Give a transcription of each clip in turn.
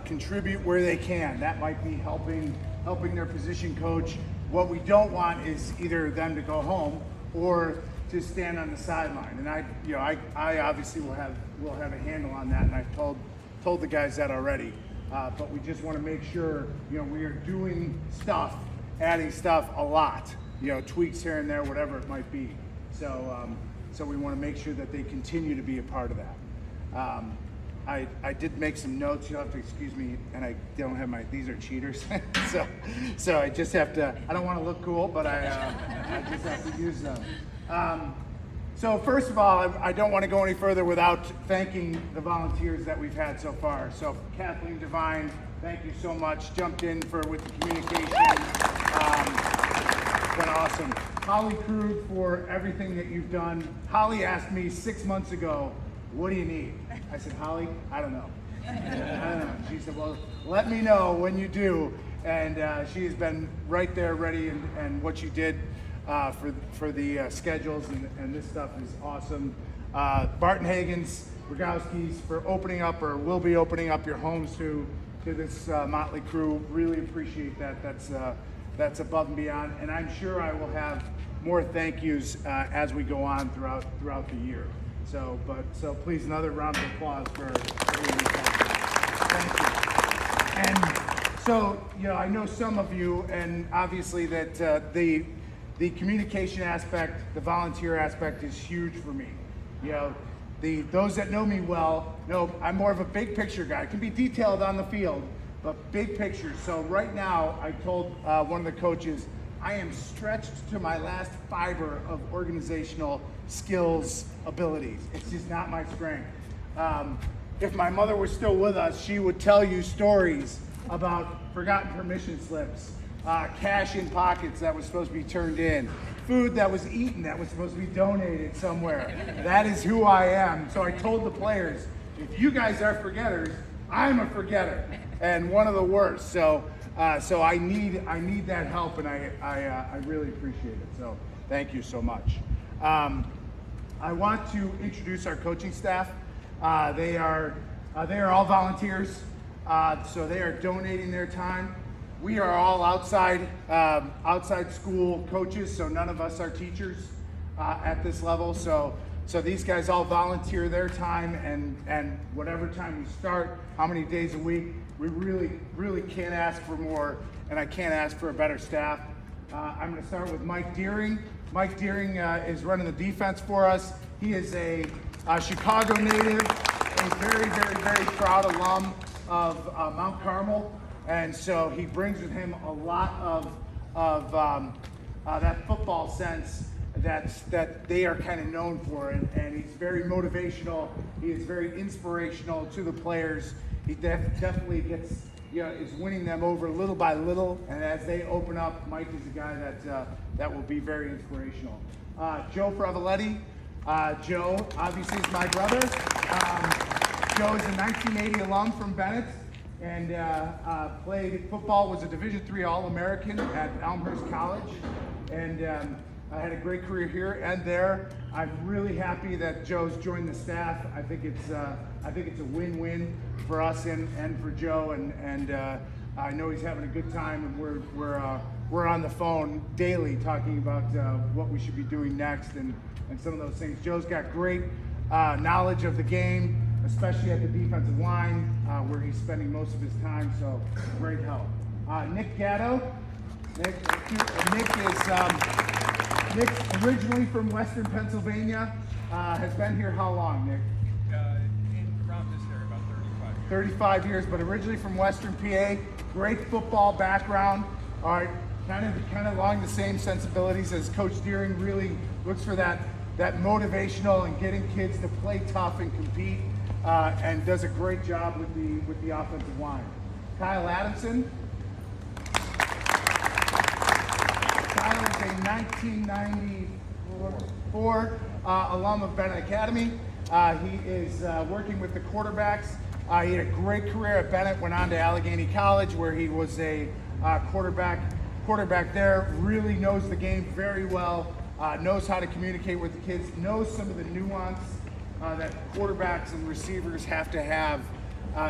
contribute where they can. That might be helping their position coach. What we don't want is either them to go home or to stand on the sideline. And I obviously will have a handle on that, and I've told the guys that already. But we just want to make sure, we are doing stuff, adding stuff a lot, tweaks here and there, whatever it might be. So we want to make sure that they continue to be a part of that. I did make some notes. You'll have to excuse me, and I don't have these are cheaters. so I just have to, I don't want to look cool, but I just have to use them. So first of all, I don't want to go any further without thanking the volunteers that we've had so far. So Kathleen Devine, thank you so much. Jumped in with the communication. It's been awesome. Holly Krug for everything that you've done. Holly asked me 6 months ago, what do you need? I said, Holly, I don't know. I don't know. She said, well, let me know when you do. And she has been right there ready, and what you did for the schedules and this stuff is awesome. Barton Hagens, Rogowski's for opening up, or will be opening up your homes to this motley crew. Really appreciate that. That's above and beyond, and I'm sure I will have more thank yous as we go on throughout the year. So please, another round of applause for doing that. Thank you. And so, I know some of you, and obviously that the communication aspect, the volunteer aspect is huge for me. Those that know me well know I'm more of a big picture guy. It can be detailed on the field, but big picture. So right now, I told one of the coaches, I am stretched to my last fiber of organizational skills, abilities. It's just not my strength. If my mother was still with us, she would tell you stories about forgotten permission slips, cash in pockets that was supposed to be turned in, food that was eaten that was supposed to be donated somewhere. That is who I am. So I told the players, if you guys are forgetters, I'm a forgetter, and one of the worst. So I need that help, and I really appreciate it. So thank you so much. I want to introduce our coaching staff. They are all volunteers, so they are donating their time. We are all outside school coaches, so none of us are teachers at this level. So these guys all volunteer their time, and whatever time we start, how many days a week, we really can't ask for more, and I can't ask for a better staff. I'm going to start with Mike Deering. Mike Deering is running the defense for us. He is a Chicago native, a very, very, very proud alum of Mount Carmel, and so he brings with him a lot of that football sense that they are kind of known for, and he's very motivational. He is very inspirational to the players. He definitely gets, is winning them over little by little, and as they open up, Mike is a guy that will be very inspirational. Joe Frevaletti. Joe obviously is my brother. Joe is a 1980 alum from Benet, and played football, was a Division III All-American at Elmhurst College, and I had a great career here and there. I'm really happy that Joe's joined the staff. I think it's a win-win for us and for Joe, and I know he's having a good time, and we're on the phone daily talking about what we should be doing next and some of those things. Joe's got great knowledge of the game, especially at the defensive line, where he's spending most of his time, so great help. Nick Gatto. Nick's originally from Western Pennsylvania. Has been here how long, Nick? Around this area, about 35 years. 35 years, but originally from Western PA. Great football background. All right, kind of along the same sensibilities as Coach Deering. Really looks for that motivational and getting kids to play tough and compete, and does a great job with the offensive line. Kyle Adamson. Kyle is a 1994 alum of Benet Academy. He is working with the quarterbacks. He had a great career at Benet, went on to Allegheny College where he was a quarterback there, really knows the game very well, knows how to communicate with the kids, knows some of the nuance that quarterbacks and receivers have to have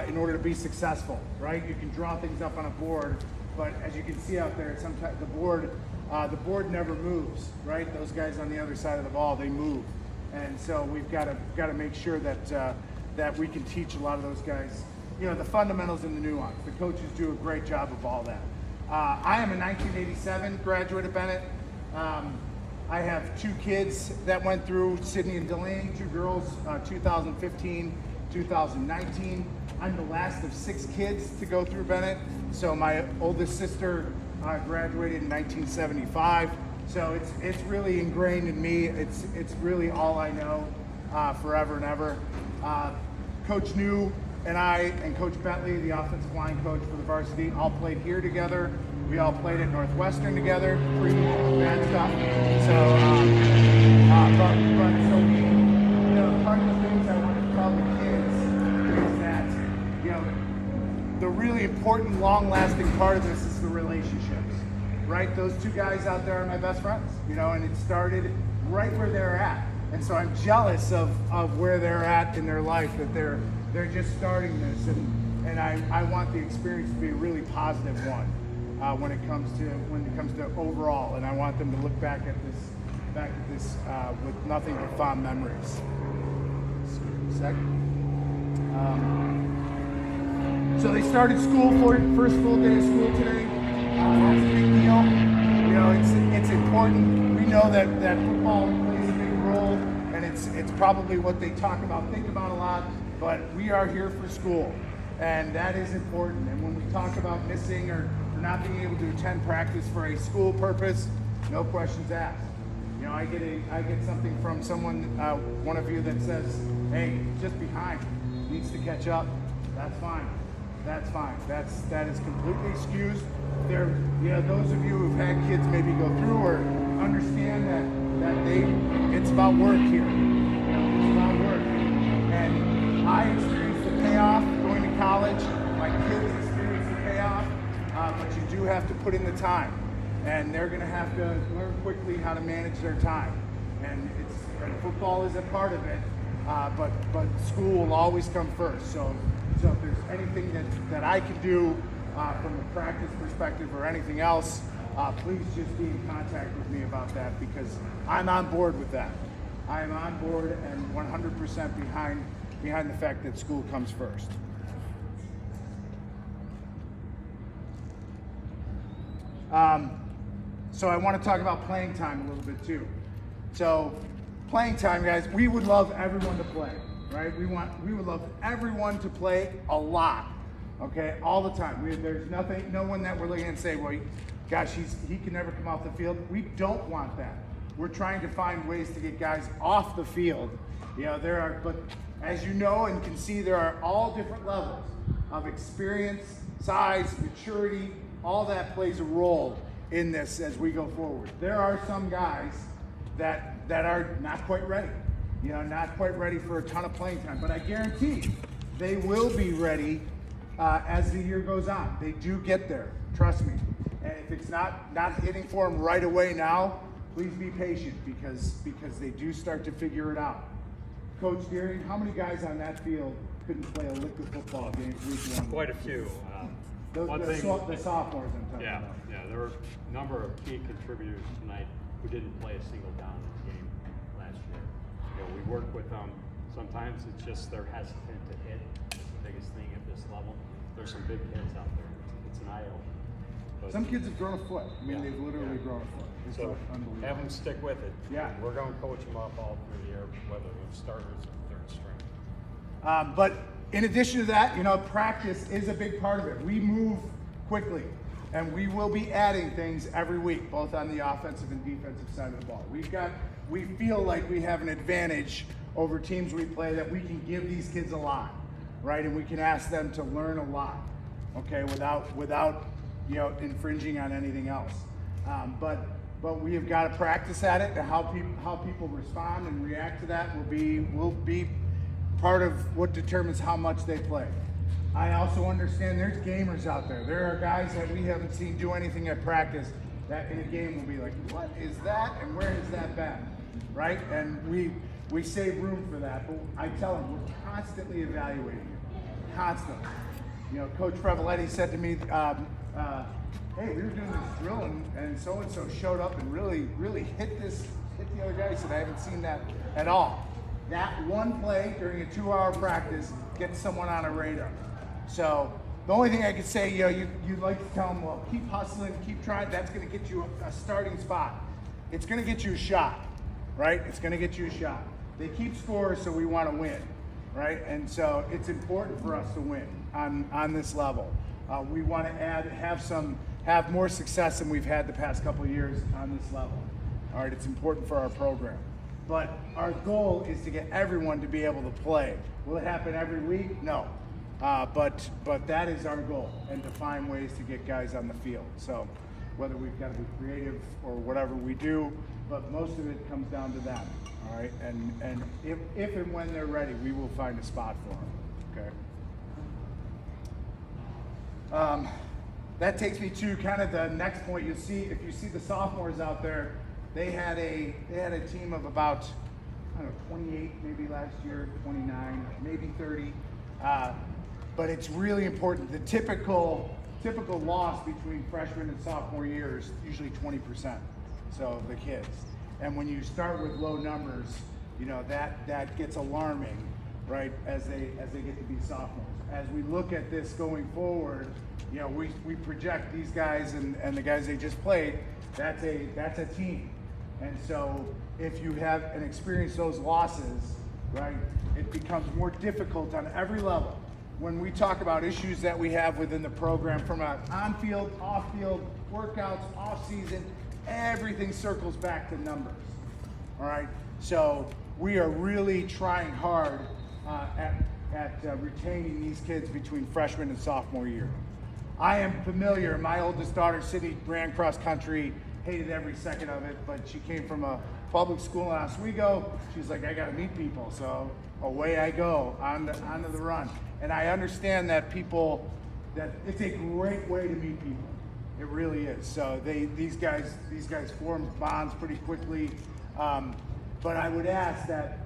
in order to be successful, right? You can draw things up on a board, but as you can see out there, sometimes the board never moves, right? Those guys on the other side of the ball, they move, and so we've got to make sure that we can teach a lot of those guys, the fundamentals and the nuance. The coaches do a great job of all that. I am a 1987 graduate of Benet. I have 2 kids that went through, Sydney and Delaney, 2 girls, 2015, 2019. I'm the last of 6 kids to go through Benet. So my oldest sister graduated in 1975. So it's really ingrained in me. It's really all I know forever and ever. Coach New and I and Coach Bentley, the offensive line coach for the varsity, all played here together. We all played at Northwestern together, pre-bad stuff. Part of the things I want to tell the kids is that, the really important, long-lasting part of this is the relationships, right? Those 2 guys out there are my best friends, and it started right where they're at. And so I'm jealous of where they're at in their life, that they're just starting this, and I want the experience to be a really positive one when it comes to overall, and I want them to look back at this with nothing but fond memories. So they started school first full day of school today. That's a big deal. It's important. We know that football plays a big role, and it's probably what they think about a lot. But we are here for school, and that is important. And when we talk about missing or not being able to attend practice for a school purpose, no questions asked. I get something from someone, one of you, that says, "Hey, just behind, needs to catch up." That's fine. That's fine. That is completely excused. Those of you who've had kids maybe go through or understand that it's about work here. It's about work. And I experienced the payoff going to college. My kids experienced the payoff, but you do have to put in the time, and they're going to have to learn quickly how to manage their time. And football is a part of it, but school will always come first. So if there's anything that I can do from a practice perspective or anything else, please just be in contact with me about that, because I'm on board with that. I am on board and 100% behind the fact that school comes first. So I want to talk about playing time a little bit too. So playing time, guys, we would love everyone to play, right? We would love everyone to play a lot, okay, all the time. There's no one that we're looking at and say, well, gosh, he can never come off the field. We don't want that. We're trying to find ways to get guys off the field. But as you know and can see, there are all different levels of experience, size, maturity. All that plays a role in this as we go forward. There are some guys that are not quite ready, not quite ready for a ton of playing time, but I guarantee they will be ready as the year goes on. They do get there, trust me. And if it's not hitting for them right away now, please be patient, because they do start to figure it out. Coach Deering, how many guys on that field couldn't play a liquid football game week 1? Quite a few. The sophomores I'm talking about. Yeah, there were a number of key contributors tonight who didn't play a single down in the game last year. We work with them. Sometimes it's just they're hesitant to hit. It's the biggest thing at this level. There's some big kids out there. It's an eye opener. Some kids have grown a foot. They've literally grown a foot. It's so unbelievable. have them stick with it. Yeah. We're going to coach them up all through the year, whether they're starters or third string. But in addition to that, practice is a big part of it. We move quickly, and we will be adding things every week, both on the offensive and defensive side of the ball. We feel like we have an advantage over teams we play, that we can give these kids a lot, right? And we can ask them to learn a lot, okay, without infringing on anything else. But we have got to practice at it, and how people respond and react to that will be part of what determines how much they play. I also understand there's gamers out there. There are guys that we haven't seen do anything at practice that in a game will be like, what is that and where has that been, right? And we save room for that, but I tell them we're constantly evaluating it. constantly. You know, Coach Frevaletti said to me, hey, we were doing this drill and so-and-so showed up and really hit the other guy. He said, I haven't seen that at all. That one play during a 2-hour practice gets someone on a radar. So the only thing I could say, you know, you'd like to tell them, well, keep hustling, keep trying. That's going to get you a starting spot. It's going to get you a shot, right? It's going to get you a shot. They keep scores, so we want to win, right? And so it's important for us to win on this level. We want to have more success than we've had the past couple of years on this level. All right, it's important for our program. But our goal is to get everyone to be able to play. Will it happen every week? No. But that is our goal, and to find ways to get guys on the field. So whether we've got to be creative or whatever we do, but most of it comes down to that. All right, and if and when they're ready, we will find a spot for them. Okay. That takes me to kind of the next point. You'll see, if you see the sophomores out there, they had a team of about, I don't know, 28 maybe last year, 29, maybe 30. But it's really important. The typical loss between freshman and sophomore year is usually 20%. So the kids, and when you start with low numbers, you know that gets alarming, right? As they get to be sophomores. As we look at this going forward, you know, we project these guys and the guys they just played. That's a team, and so if you have and experience those losses, right, it becomes more difficult on every level. When we talk about issues that we have within the program, from on-field, off-field, workouts, off-season, everything circles back to numbers. All right, so we are really trying hard at retaining these kids between freshman and sophomore year. I am familiar. My oldest daughter, Sydney, ran cross country, hated every second of it, but she came from a public school in Oswego. She's like, I got to meet people, so away I go onto the run. And I understand that that it's a great way to meet people. It really is. So these guys form bonds pretty quickly. But I would ask that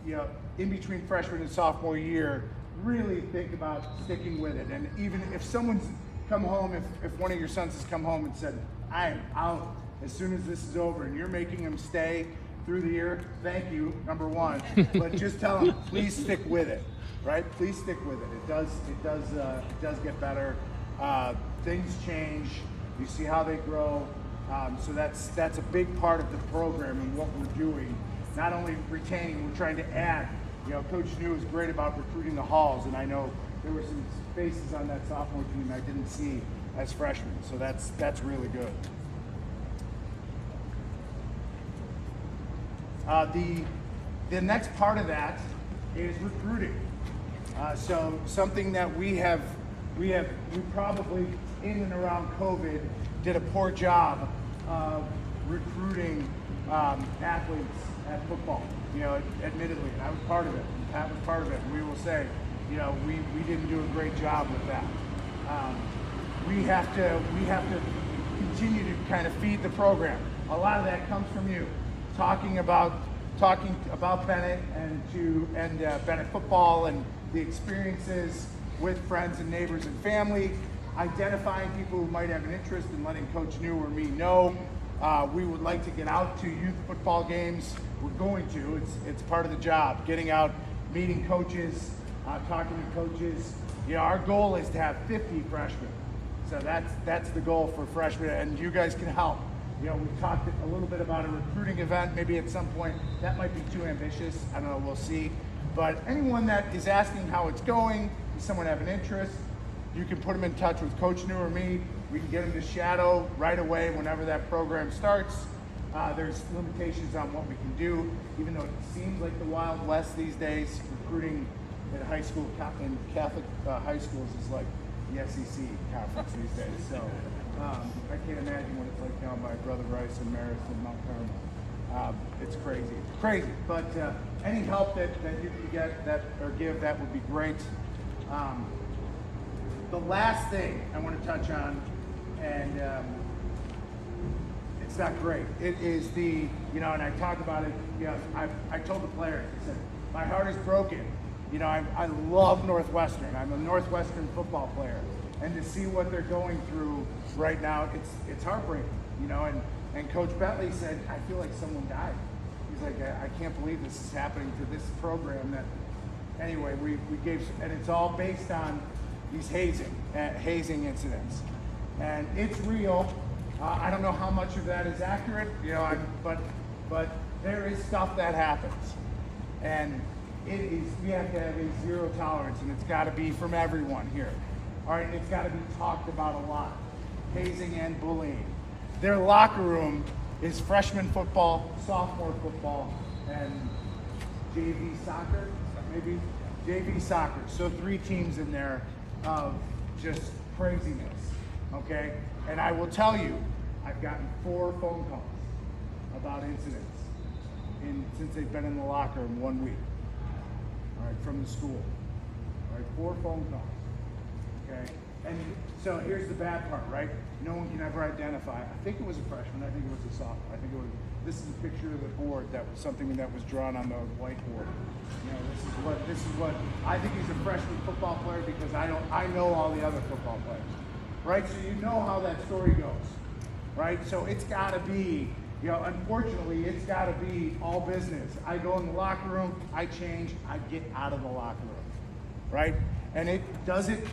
you know, in between freshman and sophomore year, really think about sticking with it. And even if someone's come home, if one of your sons has come home and said, I am out as soon as this is over, and you're making him stay through the year, thank you, number one. But just tell him, please stick with it, right? Please stick with it. It does get better. Things change. You see how they grow. So that's a big part of the program and what we're doing. Not only retaining, we're trying to add. You know, Coach New is great about recruiting the halls, and I know there were some faces on that sophomore team I didn't see as freshmen. So that's really good. The next part of that is recruiting. So something that we probably in and around COVID did a poor job of recruiting athletes at football. You know, admittedly, I was part of it. Pat was part of it. We will say, you know, we didn't do a great job with that. We have to continue to kind of feed the program. A lot of that comes from you, talking about Benet and Benet football and the experiences with friends and neighbors and family, identifying people who might have an interest in letting Coach New or me know. We would like to get out to youth football games. We're going to. It's part of the job. Getting out, meeting coaches, talking to coaches. You know, our goal is to have 50 freshmen. So that's the goal for freshmen, and you guys can help. You know, we talked a little bit about a recruiting event. Maybe at some point that might be too ambitious. I don't know. We'll see. But anyone that is asking how it's going, does someone have an interest? You can put them in touch with Coach New or me. We can get them to shadow right away whenever that program starts. There's limitations on what we can do, even though it seems like the Wild West these days. Recruiting at high school in Catholic high schools is like the SEC conference these days. So I can't imagine what it's like down by Brother Rice and Marist and Mount Carmel. It's crazy. But any help that you can get or give, that would be great. The last thing I want to touch on, and it's not great. It is and I talk about it. You know, I told the players, I said, my heart is broken You know, I love Northwestern. I'm a Northwestern football player, and to see what they're going through right now, it's heartbreaking. You know, and Coach Bentley said, I feel like someone died. He's like, I can't believe this is happening to this program. That anyway, we gave, and it's all based on these hazing incidents, and it's real. I don't know how much of that is accurate, you know, but there is stuff that happens, and we have to have a zero tolerance, and it's got to be from everyone here. All right, it's got to be talked about a lot. Hazing and bullying. Their locker room is freshman football, sophomore football, and JV soccer, maybe JV soccer. So 3 teams in there of just craziness. Okay, and I will tell you, I've gotten 4 phone calls about incidents since they've been in the locker room 1 week. All right, from the school. All right, 4 phone calls. Okay, and so here's the bad part, right? No one can ever identify. I think it was a freshman. I think it was a sophomore. I think it was. This is a picture of the board that was something that was drawn on the whiteboard. You know, this is what I think he's a freshman football player because I know all the other football players, right? So you know how that story goes, right? So it's got to be, you know, unfortunately, it's got to be all business. I go in the locker room, I change, I get out of the locker room, right? And does it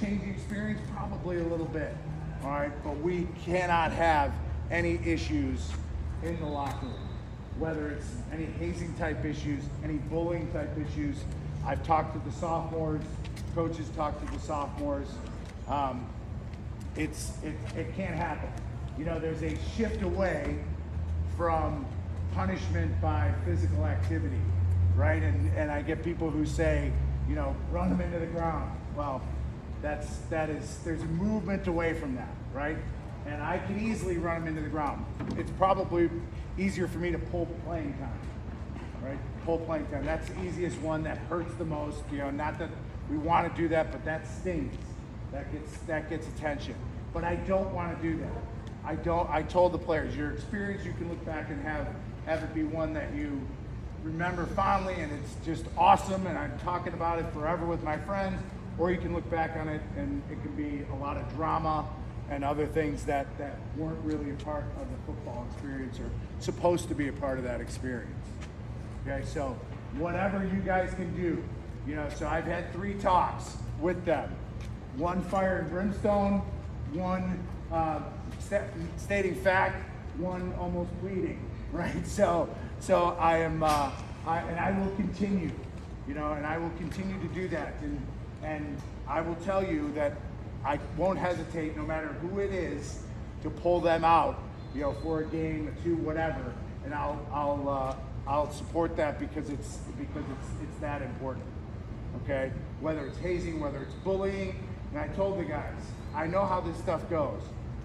change the experience? Probably a little bit, all right? But we cannot have any issues in the locker room, whether it's any hazing type issues, any bullying type issues. I've talked to the sophomores, coaches talk to the sophomores. It can't happen. You know, there's a shift away from punishment by physical activity, right? And I get people who say, you know, run them into the ground. Well, there's a movement away from that, right? And I can easily run them into the ground. It's probably easier for me to pull playing time, right? Pull playing time. That's the easiest one. That hurts the most. You know, not that we want to do that, but that stings. That gets attention. But I don't want to do that. I told the players, your experience, you can look back and have it be one that you remember fondly, and it's just awesome, and I'm talking about it forever with my friends, or you can look back on it and it can be a lot of drama and other things that weren't really a part of the football experience or supposed to be a part of that experience. Okay, so whatever you guys can do, you know, so I've had 3 talks with them. 1 fire and brimstone, 1 stating fact, 1 almost bleeding, right? So I am, and I will continue, you know, and I will continue to do that. And I will tell you that I won't hesitate, no matter who it is, to pull them out, you know, for a game, 2, whatever, and I'll support that because it's that important. Okay, whether it's hazing, whether it's bullying, and I told the guys, I know how this stuff goes.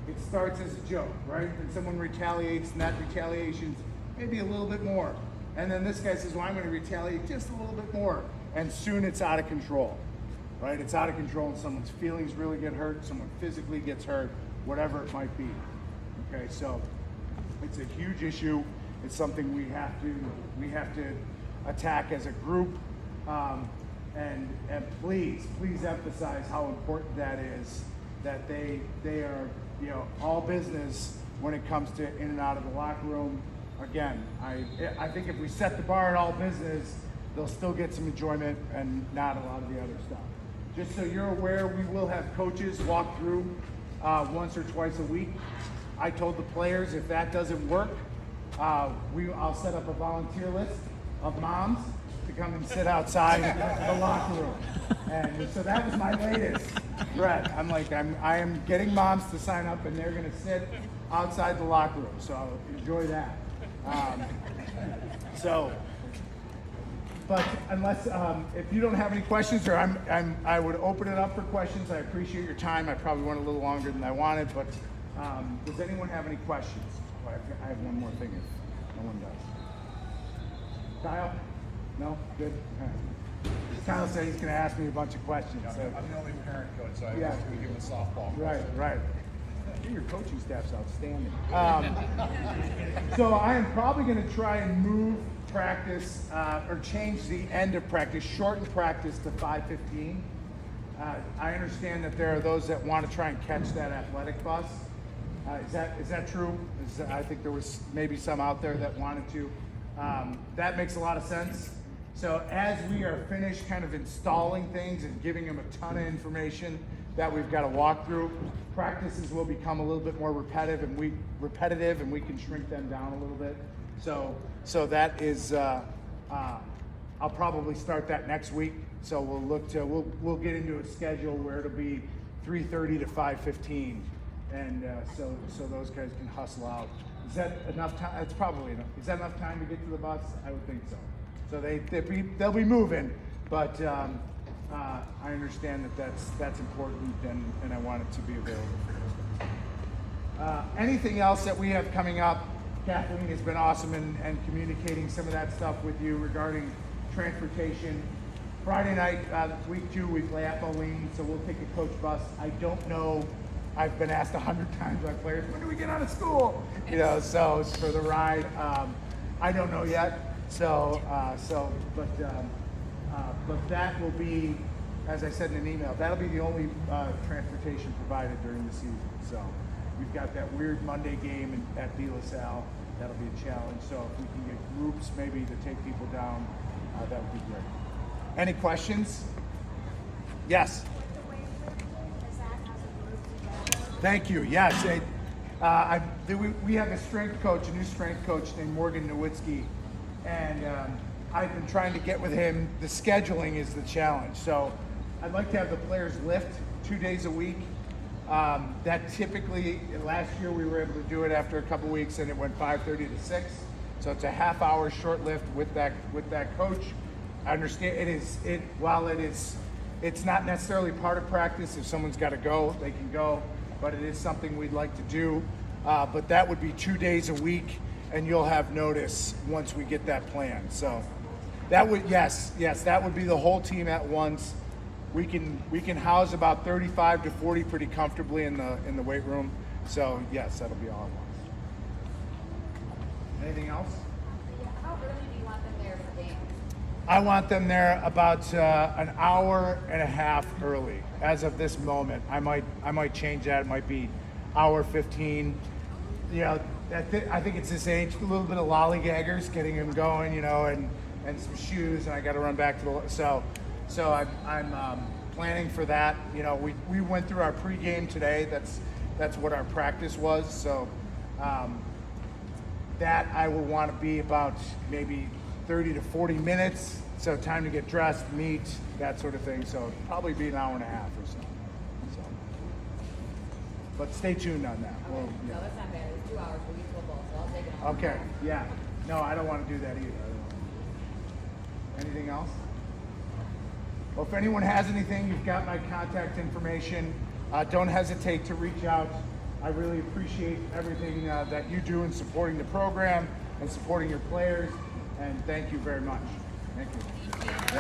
It starts as a joke, right? And someone retaliates, and that retaliation's maybe a little bit more. And then this guy says, well, I'm going to retaliate just a little bit more. And soon it's out of control, right? It's out of control, and someone's feelings really get hurt, someone physically gets hurt, whatever it might be. Okay, so it's a huge issue. It's something we have to attack as a group. And please emphasize how important that is, that they are, you know, all business when it comes to in and out of the locker room. Again, I think if we set the bar at all business, they'll still get some enjoyment and not a lot of the other stuff. Just so you're aware, we will have coaches walk through once or twice a week. I told the players if that doesn't work, I'll set up a volunteer list of moms to come and sit outside the locker room. And so that was my latest threat. I'm like, I am getting moms to sign up, and they're going to sit outside the locker room. So enjoy that. But unless if you don't have any questions, or I would open it up for questions. I appreciate your time. I probably went a little longer than I wanted, but does anyone have any questions? I have one more thing if no one does. Kyle? No? Good? All right. Kyle said he's going to ask me a bunch of questions. Yeah, So. I'm the only parent coach, so I Yeah. was going to give him a softball. Right. Your coaching staff's outstanding. So I am probably going to try and move practice, or change the end of practice, shorten practice to 5:15. I understand that there are those that want to try and catch that athletic bus. Is that true? I think there was maybe some out there that wanted to. That makes a lot of sense. So as we are finished kind of installing things and giving them a ton of information that we've got to walk through, practices will become a little bit more repetitive, and we can shrink them down a little bit. So that is, I'll probably start that next week. So we'll get into a schedule where it'll be 3:30 to 5:15, and so those guys can hustle out. Is that enough time? It's probably enough. Is that enough time to get to the bus? I would think so. So they'll be moving, but I understand that that's important, and I want it to be available for those guys. Anything else that we have coming up? Kathleen has been awesome in communicating some of that stuff with you regarding transportation. Friday night, week 2, we play at Moline, so we'll take a coach bus. I don't know. I've been asked 100 times by players, when do we get out of school? So it's for the ride. I don't know yet. But that will be, as I said in an email, that'll be the only transportation provided during the season. So we've got that weird Monday game at De La Salle. That'll be a challenge. So if we can get groups maybe to take people down, that would be great. Any questions? Yes. Thank you. Yes. We have a strength coach, a new strength coach named Morgan Nowitzki, and I've been trying to get with him. The scheduling is the challenge. So I'd like to have the players lift 2 days a week. That typically, last year we were able to do it after a couple weeks, and it went 5:30 to 6. So it's a half-hour short lift with that coach. I understand it's not necessarily part of practice. If someone's got to go, they can go, but it is something we'd like to do. But that would be 2 days a week, and you'll have notice once we get that plan. So that would, yes, that would be the whole team at once. We can house about 35 to 40 pretty comfortably in the weight room. So yes, that'll be all at once. Anything else? How early do you want them there for games? I want them there about an hour and a half early. As of this moment, I might change that. It might be hour 15. I think it's this age, a little bit of lollygaggers, getting them going, and some shoes, and I got to run back to the so I'm planning for that. We went through our pregame today. That's what our practice was. So that I will want to be about maybe 30 to 40 minutes. So time to get dressed, meet, that sort of thing. So probably be an hour and a half or so. But stay tuned on that. Okay. No, that's not bad. It's 2 hours for week football, so I'll take it. Okay, yeah. No, I don't want to do that either. Anything else? Well, if anyone has anything, you've got my contact information. Don't hesitate to reach out. I really appreciate everything that you do in supporting the program and supporting your players. And thank you very much. Thank you.